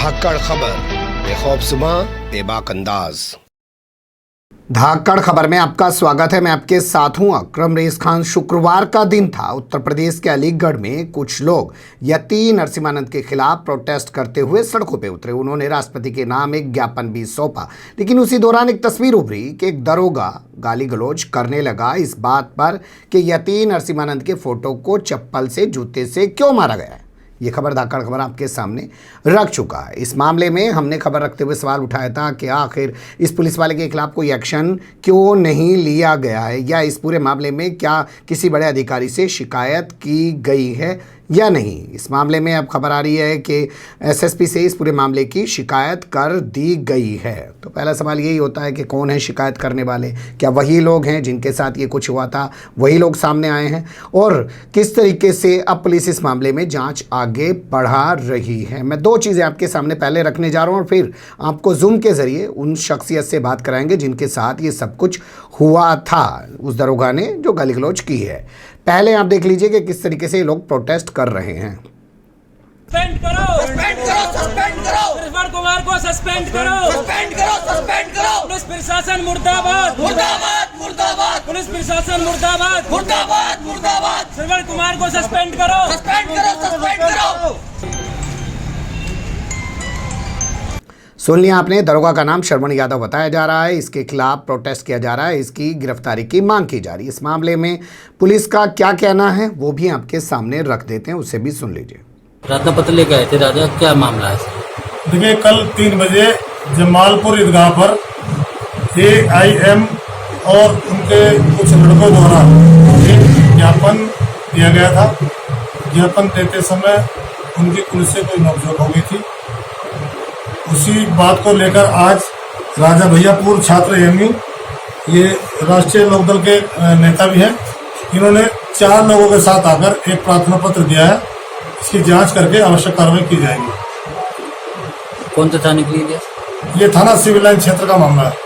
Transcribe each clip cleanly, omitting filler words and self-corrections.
धाकड़ खबर, बेखौफसुमा बेबाक अंदाज। धाकड़ खबर में आपका स्वागत है। मैं आपके साथ हूं अकरम रेस खान। शुक्रवार का दिन था। उत्तर प्रदेश के अलीगढ़ में कुछ लोग यति नरसिम्हानंद के खिलाफ प्रोटेस्ट करते हुए सड़कों पे उतरे। उन्होंने राष्ट्रपति के नाम एक ज्ञापन भी सौंपा, लेकिन उसी दौरान एक तस्वीर उभरी कि एक दरोगा गाली गलौज करने लगा इस बात पर कि यति नरसिम्हानंद के फोटो को चप्पल से, जूते से क्यों मारा गया है। ये खबर धाकड़ खबर आपके सामने रख चुका है। इस मामले में हमने खबर रखते हुए सवाल उठाया था कि आखिर इस पुलिस वाले के खिलाफ कोई एक्शन क्यों नहीं लिया गया है, या इस पूरे मामले में क्या किसी बड़े अधिकारी से शिकायत की गई है या नहीं। इस मामले में अब खबर आ रही है कि एसएसपी से इस पूरे मामले की शिकायत कर दी गई है। तो पहला सवाल यही होता है कि कौन है शिकायत करने वाले। क्या वही लोग हैं जिनके साथ ये कुछ हुआ था, वही लोग सामने आए हैं, और किस तरीके से अब पुलिस इस मामले में जांच आगे बढ़ा रही है। मैं दो चीज़ें आपके सामने पहले रखने जा रहा हूँ और फिर आपको जूम के ज़रिए उन शख्सियत से बात कराएंगे जिनके साथ ये सब कुछ हुआ था, उस दरोगा ने जो गाली गलौज की है। पहले आप देख लीजिए कि किस तरीके से लोग प्रोटेस्ट कर रहे हैं। सस्पेंड करो, सस्पेंड करो, सस्पेंड करो, श्रवण कुमार को सस्पेंड करो, सस्पेंड करो, सस्पेंड करो। पुलिस प्रशासन मुर्दाबाद, मुर्दाबाद, मुर्दाबाद। पुलिस प्रशासन मुर्दाबाद, मुर्दाबाद, मुर्दाबाद। श्रवण कुमार को सस्पेंड करो, सस्पेंड करो, सस्पेंड करो। सुन लिया आपने। दरोगा का नाम श्रवण यादव बताया जा रहा है। इसके खिलाफ प्रोटेस्ट किया जा रहा है, इसकी गिरफ्तारी की मांग की जा रही है। इस मामले में पुलिस का क्या कहना है वो भी आपके सामने रख देते हैं, उसे भी सुन लीजिए। राधा पत्र लेके आए थे। राजा, क्या मामला है? देखिए, कल 3 बजे जमालपुर ईदगाह पर AIM और उनके कुछ लड़कों द्वारा एक ज्ञापन दिया गया था। ज्ञापन देते समय उनकी पुलिस से कोई नोकझोंक हो गई थी। उसी बात को लेकर आज राजा भैया पूर्व छात्र AMU, ये राष्ट्रीय लोकदल के नेता भी हैं, इन्होंने 4 लोगों के साथ आकर एक प्रार्थना पत्र दिया है। इसकी जांच करके आवश्यक कार्रवाई की जाएगी। कौन सा थाने के लिए? ये थाना सिविल लाइन क्षेत्र का मामला है।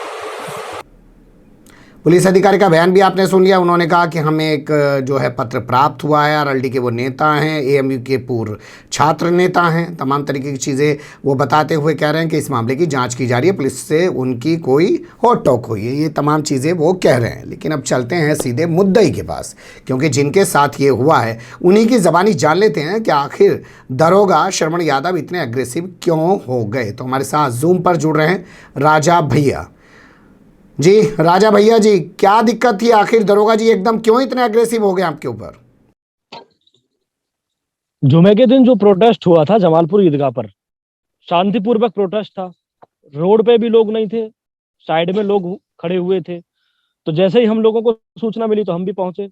पुलिस अधिकारी का बयान भी आपने सुन लिया। उन्होंने कहा कि हमें एक जो है पत्र प्राप्त हुआ है, RLD के वो नेता हैं, AMU के पूर्व छात्र नेता हैं, तमाम तरीके की चीज़ें वो बताते हुए कह रहे हैं कि इस मामले की जांच की जा रही है, पुलिस से उनकी कोई हॉट टॉक हुई है, ये तमाम चीज़ें वो कह रहे हैं। लेकिन अब चलते हैं सीधे मुद्दई के पास, क्योंकि जिनके साथ ये हुआ है उन्हीं की ज़बानी जान लेते हैं कि आखिर दरोगा श्रवण यादव इतने अग्रेसिव क्यों हो गए। तो हमारे साथ जूम पर जुड़ रहे हैं राजा भैया जी। राजा भैया जी, क्या दिक्कत थी आखिर? दरोगा जी एकदम क्यों इतने अग्रेसिव हो गए आपके ऊपर? जुमे के दिन जो प्रोटेस्ट हुआ था जमालपुर ईदगाह पर, शांतिपूर्वक प्रोटेस्ट था। रोड पे भी लोग नहीं थे, साइड में लोग खड़े हुए थे। तो जैसे ही हम लोगों को सूचना मिली तो हम भी पहुंचे।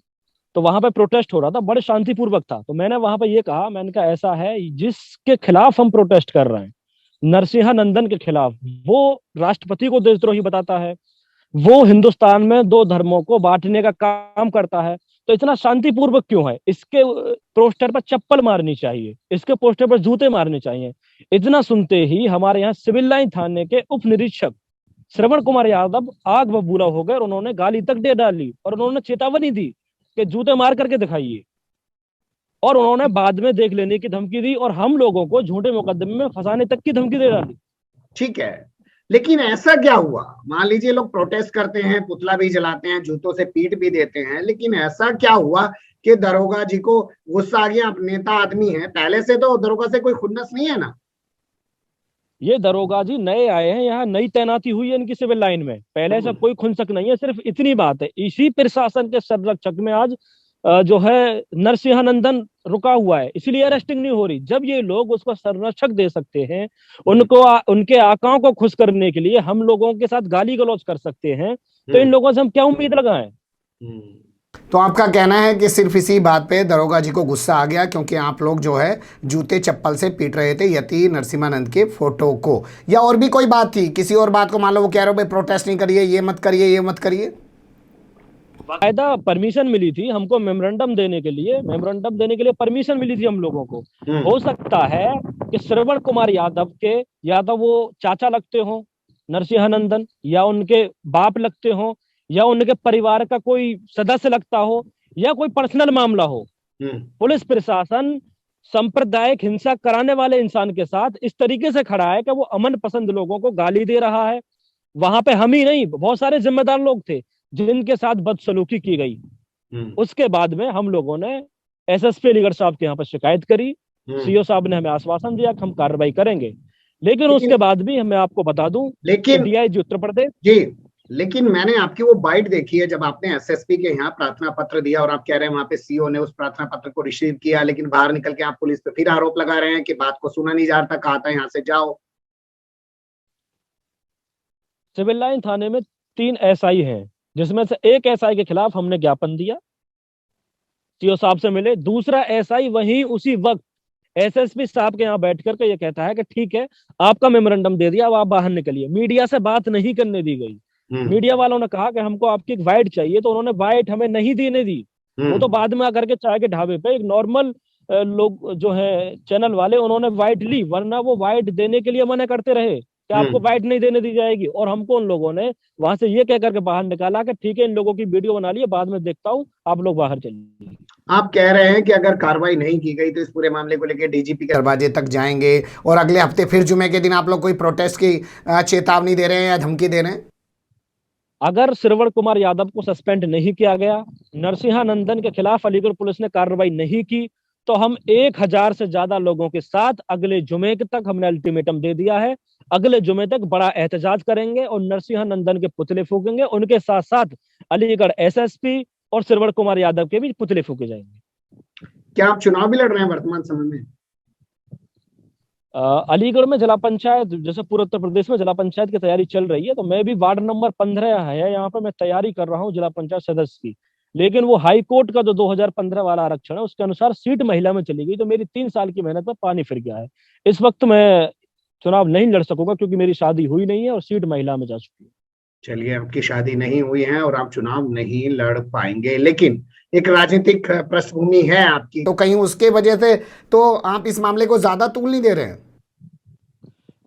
तो वहां पे प्रोटेस्ट हो रहा था, बड़े शांतिपूर्वक था। तो मैंने वहां पे ये कहा, मैंने कहा ऐसा है, जिसके खिलाफ हम प्रोटेस्ट कर रहे हैं, नरसिम्हानंदन के खिलाफ, वो राष्ट्रपति को देशद्रोही बताता है, वो हिंदुस्तान में 2 धर्मों को बांटने का काम करता है। तो इतना शांतिपूर्वक क्यों है? इसके पोस्टर पर चप्पल मारनी चाहिए, इसके पोस्टर पर जूते मारने चाहिए। इतना सुनते ही हमारे यहाँ सिविल लाइन थाने के उप निरीक्षक श्रवण कुमार यादव आग बबूला हो गए और उन्होंने गाली तक दे डाली और उन्होंने चेतावनी दी कि जूते मार करके दिखाइए। और उन्होंने बाद में देख लेने की धमकी दी और हम लोगों को झूठे मुकदमे में फंसाने तक की धमकी दे डाली। ठीक है, लेकिन ऐसा क्या हुआ? मान लीजिए लोग प्रोटेस्ट करते हैं, पुतला भी जलाते हैं, जूतों से पीट भी देते हैं, लेकिन ऐसा क्या हुआ कि दरोगा जी को गुस्सा आ गया? आप नेता आदमी हैं, पहले से तो दरोगा से कोई खुन्नस नहीं है ना? ये दरोगा जी नए आए हैं, यहाँ नई तैनाती हुई है इनकी सिविल लाइन में, पहले से कोई खुनसक नहीं है। सिर्फ इतनी बात है, इसी प्रशासन के संरक्षक में आज जो है नरसिम्हानंदन रुका हुआ है, इसलिए अरेस्टिंग नहीं हो रही। जब ये लोग उसको संरक्षक दे सकते हैं, उनको उनके आकाओं को खुश करने के लिए हम लोगों के साथ गाली गलौज कर सकते हैं, तो इन लोगों से हम क्या उम्मीद लगाएं? तो आपका कहना है कि सिर्फ इसी बात पे दरोगा जी को गुस्सा आ गया क्योंकि आप लोग जो है जूते चप्पल से पीट रहे थे यति नरसिम्हानंद के फोटो को, या और भी कोई बात थी? किसी और बात को मान लो वो कह रहे हो भाई प्रोटेस्ट नहीं करिए, ये मत करिए, ये मत करिए। बाकायदा परमिशन मिली थी हमको, मेमोरेंडम देने के लिए परमिशन मिली थी हम लोगों को। हो सकता है कि श्रवण कुमार यादव वो चाचा लगते हो नरसिम्हानंदन, या उनके बाप लगते हो, या उनके परिवार का कोई सदस्य लगता हो, या कोई पर्सनल मामला हो। पुलिस प्रशासन सांप्रदायिक हिंसा कराने वाले इंसान के साथ इस तरीके से खड़ा है कि वो अमन पसंद लोगों को गाली दे रहा है। वहां पे हम ही नहीं, बहुत सारे जिम्मेदार लोग थे जिनके साथ बदसलूकी की गई। उसके बाद में हम लोगों ने एसएसपी अलीगढ़ साहब के यहाँ पर शिकायत करी। सीओ साहब ने हमें आश्वासन दिया कि हम कार्रवाई करेंगे, लेकिन उसके बाद भी मैं आपको बता दूं, लेकिन डीआईजी उत्तर प्रदेश जी, लेकिन मैंने आपकी वो बाइट देखी है जब आपने एसएसपी के यहाँ प्रार्थना पत्र दिया और आप कह रहे हैं वहां पे सीओ ने उस प्रार्थना पत्र को रिसीव किया, लेकिन बाहर निकल के आप पुलिस पे फिर आरोप लगा रहे हैं कि बात को सुना नहीं जा रहा था, कहा था यहाँ से जाओ। सिविल लाइन थाने में 3 एसआई हैं, जिसमें से एक एसआई के खिलाफ हमने ज्ञापन दिया, सीओ साहब से मिले। दूसरा एसआई वहीं उसी वक्त एसएसपी साहब के यहाँ बैठ करके ये कहता है कि ठीक है, आपका मेमोरेंडम दे दिया, अब आप बाहर निकलिए। मीडिया से बात नहीं करने दी गई। मीडिया वालों ने कहा कि हमको आपकी एक वाइट चाहिए, तो उन्होंने वाइट हमें नहीं देने दी। वो तो बाद में आकर के चाय के ढाबे पे एक नॉर्मल लोग जो है चैनल वाले, उन्होंने वाइट ली, वरना वो वाइट देने के लिए मना करते रहे कि आपको वाइट नहीं देने दी जाएगी। और हमको उन लोगों ने वहां से ये कह करके बाहर निकाला कि ठीक है, इन लोगों की वीडियो बना ली है, बाद में देखता हूँ, आप लोग बाहर चलिए। आप कह रहे हैं कि अगर कार्रवाई नहीं की गई तो इस पूरे मामले को लेकर डीजीपी के दरवाजे तक जाएंगे और अगले हफ्ते फिर जुमे के दिन आप लोग कोई प्रोटेस्ट की चेतावनी दे रहे हैं या धमकी दे रहे हैं? अगर श्रवण कुमार यादव को सस्पेंड नहीं किया गया, नरसिंहा नंदन के खिलाफ अलीगढ़ पुलिस ने कार्रवाई नहीं की, तो हम 1000 से ज्यादा लोगों के साथ अगले जुमे तक हमने अल्टीमेटम दे दिया है। अगले जुमे तक बड़ा एहतजाज करेंगे और नरसिंहा नंदन के पुतले फूकेंगे। उनके साथ साथ अलीगढ़ एसएसपी और श्रवण कुमार यादव के भी पुतले फूके जाएंगे। क्या आप चुनाव भी लड़ रहे हैं वर्तमान समय में? अलीगढ़ में जिला पंचायत, जैसे पूरे उत्तर प्रदेश में जिला पंचायत की तैयारी चल रही है, तो मैं भी वार्ड नंबर 15 है यहाँ पर मैं तैयारी कर रहा हूँ जिला पंचायत सदस्य की। लेकिन वो हाई कोर्ट का जो 2015 वाला आरक्षण है, उसके अनुसार सीट महिला में चली गई, तो मेरी 3 साल की मेहनत में पानी फिर गया है। इस वक्त मैं चुनाव नहीं लड़ सकूंगा क्योंकि मेरी शादी हुई नहीं है और सीट महिला में जा चुकी है। चलिए, आपकी शादी नहीं हुई है और आप चुनाव नहीं लड़ पाएंगे, लेकिन एक राजनीतिक पृष्ठभूमि है आपकी, तो कहीं उसके वजह से तो आप इस मामले को ज्यादा तूल नहीं दे रहे हैं?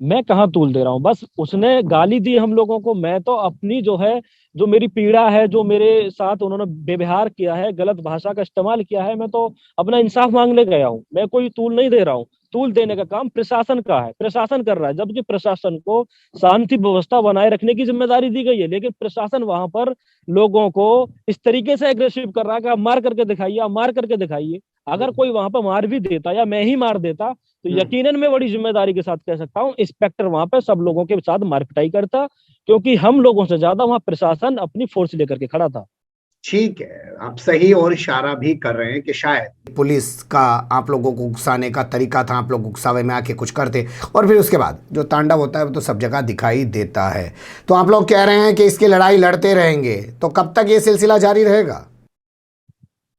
मैं कहाँ तूल दे रहा हूँ, बस उसने गाली दी हम लोगों को। मैं तो अपनी जो है, जो मेरी पीड़ा है, जो मेरे साथ उन्होंने व्यवहार किया है, गलत भाषा का इस्तेमाल किया है, मैं तो अपना इंसाफ मांगने गया हूँ। मैं कोई तूल नहीं दे रहा हूँ। तूल देने का काम प्रशासन का है, प्रशासन कर रहा है, जबकि प्रशासन को शांति व्यवस्था बनाए रखने की जिम्मेदारी दी गई है। लेकिन प्रशासन वहां पर लोगों को इस तरीके से एग्रेसिव कर रहा है कि आप मार करके दिखाइए, आप मार करके दिखाइए। अगर कोई वहां पर मार भी देता या मैं ही मार देता तो यकीनन मैं बड़ी जिम्मेदारी के साथ कह सकता हूँ, इंस्पेक्टर वहां पे सब लोगों के साथ मारपिटाई करता, क्योंकि हम लोगों से ज्यादा वहां प्रशासन अपनी फोर्स लेकर के खड़ा था। ठीक है, आप सही और इशारा भी कर रहे हैं कि शायद पुलिस का आप लोगों को उकसाने का तरीका था, आप लोग गुस्सावे में आके कुछ करते और फिर उसके बाद जो तांडव होता है वो तो सब जगह दिखाई देता है। तो आप लोग कह रहे हैं कि इसकी लड़ाई लड़ते रहेंगे, तो कब तक ये सिलसिला जारी रहेगा?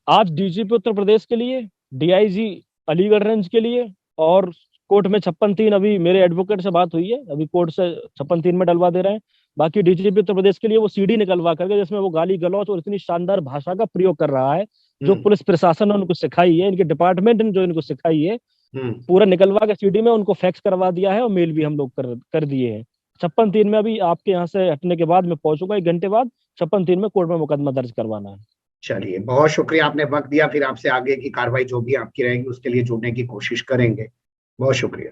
आज डीजीपी उत्तर प्रदेश के लिए, डीआईजी अलीगढ़ रेंज के लिए और कोर्ट में 56-3 अभी मेरे एडवोकेट से बात हुई है, अभी कोर्ट से 56-3 में डलवा दे रहे हैं। बाकी डीजीपी उत्तर प्रदेश के लिए वो सीडी निकलवा करके, जिसमें वो गाली गलौज और इतनी शानदार भाषा का प्रयोग कर रहा है जो पुलिस प्रशासन ने उनको सिखाई है, इनके डिपार्टमेंट ने जो इनको सिखाई है, पूरा निकलवा के सीडी में उनको फैक्स करवा दिया है और मेल भी हम लोग कर दिए हैं। 56-3 में अभी आपके यहाँ से हटने के बाद मैं पहुंचूंगा, 1 घंटे बाद 56-3 में कोर्ट में मुकदमा दर्ज करवाना है। चलिए, बहुत शुक्रिया, आपने वक्त दिया। फिर आपसे आगे की कार्रवाई जो भी आपकी रहेगी उसके लिए जुड़ने की कोशिश करेंगे। बहुत शुक्रिया।